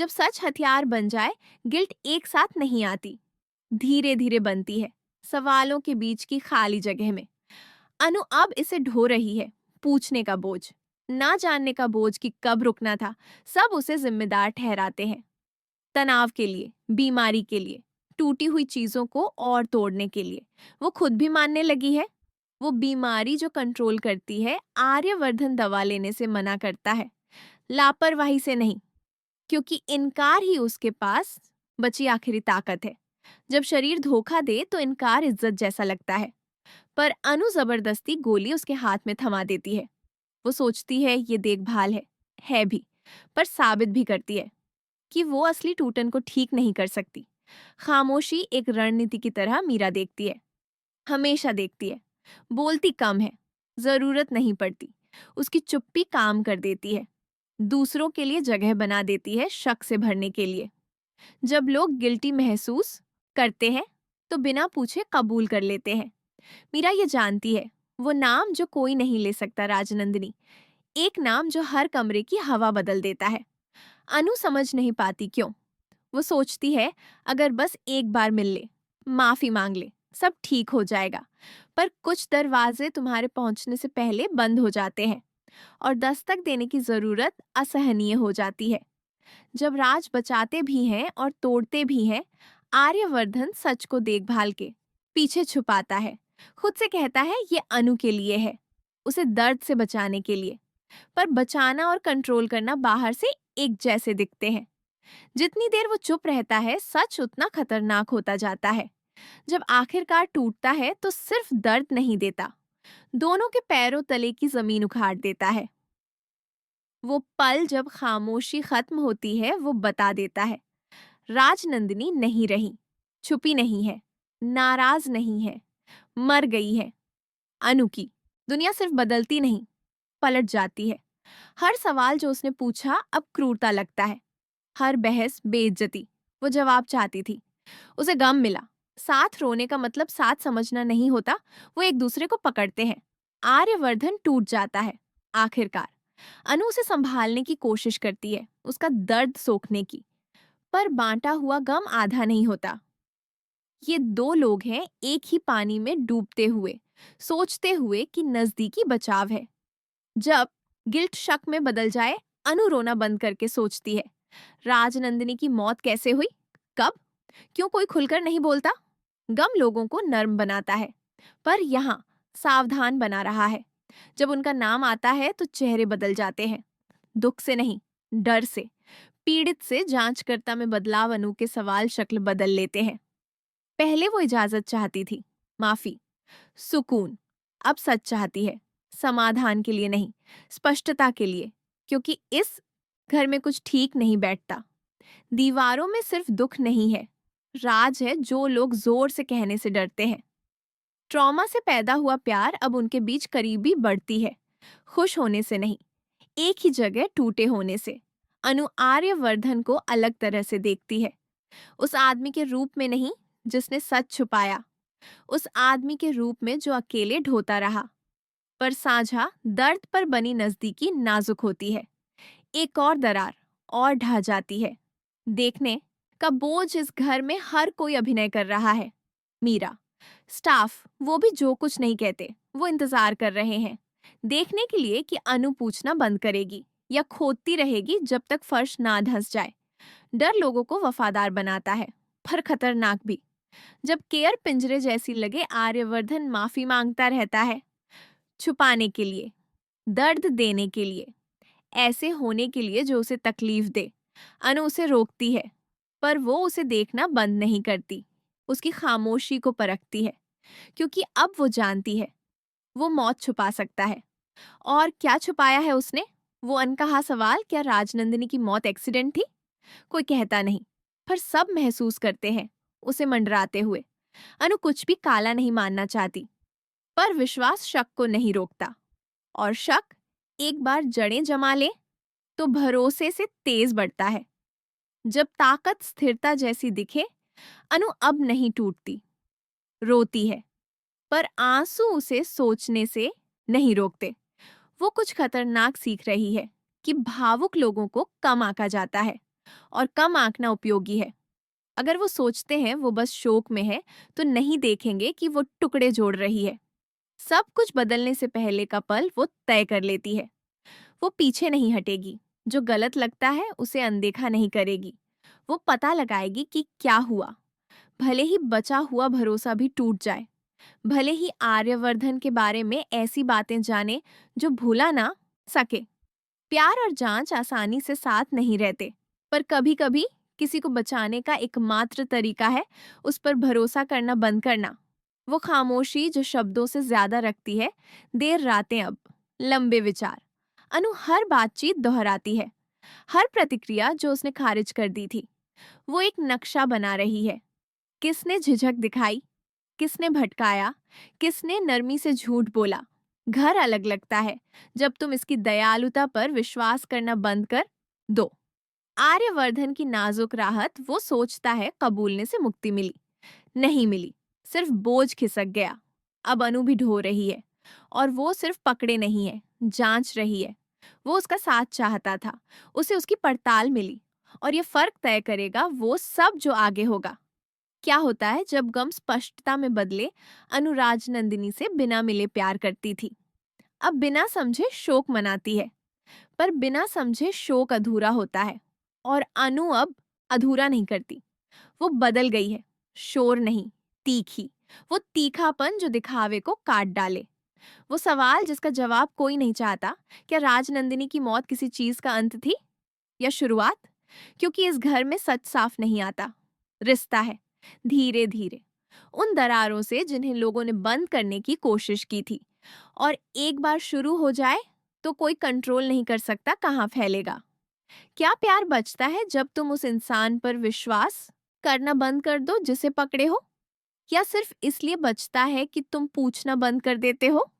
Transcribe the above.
जब सच हथियार बन जाए, गिल्ट एक साथ नहीं आती, धीरे धीरे बनती है, सवालों के बीच की खाली जगह में। अनु अब इसे ढो रही है, पूछने का बोझ, ना जानने का बोझ कि कब रुकना था। सब उसे जिम्मेदार ठहराते हैं, तनाव के लिए, बीमारी के लिए, टूटी हुई चीजों को और तोड़ने के लिए। वो खुद भी मानने लगी है। वो बीमारी जो कंट्रोल करती है, आर्यवर्धन दवा लेने से मना करता है, लापरवाही से नहीं, क्योंकि इनकार ही उसके पास बची आखिरी ताकत है। जब शरीर धोखा दे तो इनकार इज्जत जैसा लगता है, पर अनु जबरदस्ती गोली उसके हाथ में थमा देती है। वो सोचती है ये देखभाल है भी, पर साबित भी करती है कि वो असली टूटन को ठीक नहीं कर सकती। खामोशी एक रणनीति की तरह मीरा देखती है, हमेशा देखती है। बोलती कम है, जरूरत नहीं पड़ती। उसकी चुप्पी काम कर देती है, दूसरों के लिए जगह बना देती है, शक से भरने के लिए। जब लोग गिल्टी महसूस करते हैं तो बिना पूछे कबूल कर लेते हैं। मीरा ये जानती है, वो नाम जो कोई नहीं ले सकता, राजनंदिनी, एक नाम जो हर कमरे की हवा बदल देता है। अनु समझ नहीं पाती क्यों। वो सोचती है अगर बस एक बार मिल ले, माफी मांग ले, सब ठीक हो जाएगा। पर कुछ दरवाजे तुम्हारे पहुंचने से पहले बंद हो जाते हैं और दस्तक देने की जरूरत असहनीय हो जाती है। जब राज बचाते भी हैं और तोड़ते भी हैं, आर्यवर्धन सच को देखभाल के पीछे छुपाता है। खुद से कहता है ये अनु के लिए है, उसे दर्द से बचाने के लिए। पर बचाना और कंट्रोल करना बाहर से एक जैसे दिखते हैं। जितनी देर वो चुप रहता है, सच उतना खतरनाक होता जाता है। जब आखिरकार टूटता है तो सिर्फ दर्द नहीं देता, दोनों के पैरों तले की जमीन उखाड़ देता है। वो पल जब खामोशी खत्म होती है, वो बता देता है, राजनंदिनी नहीं रही, छुपी नहीं है, नाराज नहीं है, मर गई है। अनु की दुनिया सिर्फ बदलती नहीं, पलट जाती है। हर सवाल जो उसने पूछा अब क्रूरता लगता है, हर बहस बेइज्जती। वो जवाब चाहती थी, उसे गम मिला। साथ रोने का मतलब साथ समझना नहीं होता। वो एक दूसरे को पकड़ते हैं। आर्यवर्धन टूट जाता है आखिरकार। अनु उसे संभालने की कोशिश करती है, उसका दर्द सोखने की। पर बांटा हुआ गम आधा नहीं होता। ये दो लोग हैं, एक ही पानी में डूबते हुए, सोचते हुए कि नजदीकी बचाव है। जब गिल्ट शक में बदल जाए, अनु रोना बंद करके सोचती है, राजनंदिनी की मौत कैसे हुई, कब, क्यों कोई खुलकर नहीं बोलता। गम लोगों को नर्म बनाता है, पर यहाँ सावधान बना रहा है। जब उनका नाम आता है तो चेहरे बदल जाते हैं, दुख से नहीं, डर से, पीड़ित से। जांचकर्ता में बदलाव अनु के सवाल शक्ल बदल लेते हैं। पहले वो इजाजत चाहती थी, माफी, सुकून। अब सच चाहती है, समाधान के लिए नहीं, स्पष्टता के लिए, क्योंकि इस घर में कुछ ठीक नहीं बैठता। दीवारों में सिर्फ दुख नहीं है, राज है जो लोग जोर से कहने से डरते हैं। ट्रॉमा से पैदा हुआ प्यार अब उनके बीच करीबी बढ़ती है, खुश होने से नहीं, एक ही जगह टूटे होने से। अनु आर्यवर्धन को अलग तरह से देखती है, उस आदमी के रूप में नहीं जिसने सच छुपाया, उस आदमी के रूप में जो अकेले ढोता रहा। पर साझा दर्द पर बनी नजदीकी नाजुक होती है। एक और दरार और ढह जाती है। देखने का बोझ इस घर में हर कोई अभिनय कर रहा है। मीरा, स्टाफ, वो भी जो कुछ नहीं कहते। वो इंतजार कर रहे हैं, देखने के लिए कि अनु पूछना बंद करेगी या खोदती रहेगी जब तक फर्श ना धंस जाए। डर लोगों को वफादार बनाता है, पर खतरनाक भी। जब केयर पिंजरे जैसी लगे, आर्यवर्धन माफी मांगता रहता है, छुपाने के लिए, दर्द देने के लिए, ऐसे होने के लिए जो उसे तकलीफ दे। अनु उसे रोकती है, पर वो उसे देखना बंद नहीं करती, उसकी खामोशी को परखती है, क्योंकि अब वो जानती है वो मौत छुपा सकता है। और क्या छुपाया है उसने? वो अनकहा सवाल, क्या राजनंदिनी की मौत एक्सीडेंट थी? कोई कहता नहीं, पर सब महसूस करते हैं उसे मंडराते हुए। अनु कुछ भी काला नहीं मानना चाहती, पर विश्वास शक को नहीं रोकता, और शक एक बार जड़ें जमा ले तो भरोसे से तेज बढ़ता है। जब ताकत स्थिरता जैसी दिखे, अनु अब नहीं टूटती, रोती है, पर आंसू उसे सोचने से नहीं रोकते। वो कुछ खतरनाक सीख रही है कि भावुक लोगों को कम आंका जाता है, और कम आंकना उपयोगी है। अगर वो सोचते हैं वो बस शोक में है, तो नहीं देखेंगे कि वो टुकड़े जोड़ रही है। सब कुछ बदलने से पहले का पल वो तय कर लेती है। वो पीछे नहीं हटेगी। जो गलत लगता है उसे अनदेखा नहीं करेगी। वो पता लगाएगी कि क्या हुआ। भले ही बचा हुआ भरोसा भी टूट जाए, भले ही आर्यवर्धन के बारे में ऐसी बातें जाने जो भूला ना सके। प्यार और जांच आसानी से साथ नहीं रहते, पर कभी-कभी किसी को बचाने का एकमात्र तरीका है उस पर भरोसा करना बंद करना। वो खामोशी जो शब्दों से ज्यादा रखती है, देर रातें अब, लंबे विचार। अनु हर बातचीत दोहराती है, हर प्रतिक्रिया जो उसने खारिज कर दी थी। वो एक नक्शा बना रही है। किसने झिझक दिखाई, किसने भटकाया, किसने नरमी से झूठ बोला। घर अलग लगता है जब तुम इसकी दयालुता पर विश्वास करना बंद कर दो। आर्यवर्धन की नाजुक राहत वो सोचता है कबूलने से मुक्ति मिली, नहीं मिली। सिर्फ बोझ खिसक गया। अब अनु भी ढो रही है, और वो सिर्फ पकड़े नहीं है, जांच रही है। वो उसका साथ चाहता था, उसे उसकी पड़ताल मिली, और ये फर्क तय करेगा वो सब जो आगे होगा। क्या होता है जब गम स्पष्टता में बदले। अनुराज नंदिनी से बिना मिले प्यार करती थी, अब बिना समझे शोक मनाती है। पर बिना समझे शोक अधूरा होता है, और अनु अब अधूरा नहीं करती। वो बदल गई है, शोर नहीं, तीखी। वो तीखापन जो दिखावे को काट डाले। वो सवाल जिसका जवाब कोई नहीं चाहता, क्या राजनंदिनी की मौत किसी चीज का अंत थी या शुरुआत? क्योंकि इस घर में सच साफ नहीं आता, रिश्ता है, धीरे धीरे, उन दरारों से जिन्हें लोगों ने बंद करने की कोशिश की थी। और एक बार शुरू हो जाए तो कोई कंट्रोल नहीं कर सकता कहाँ फैलेगा। क्या प्यार बचता है जब तुम उस इंसान पर विश्वास करना बंद कर दो जिसे पकड़े हो, या सिर्फ इसलिए बचता है कि तुम पूछना बंद कर देते हो?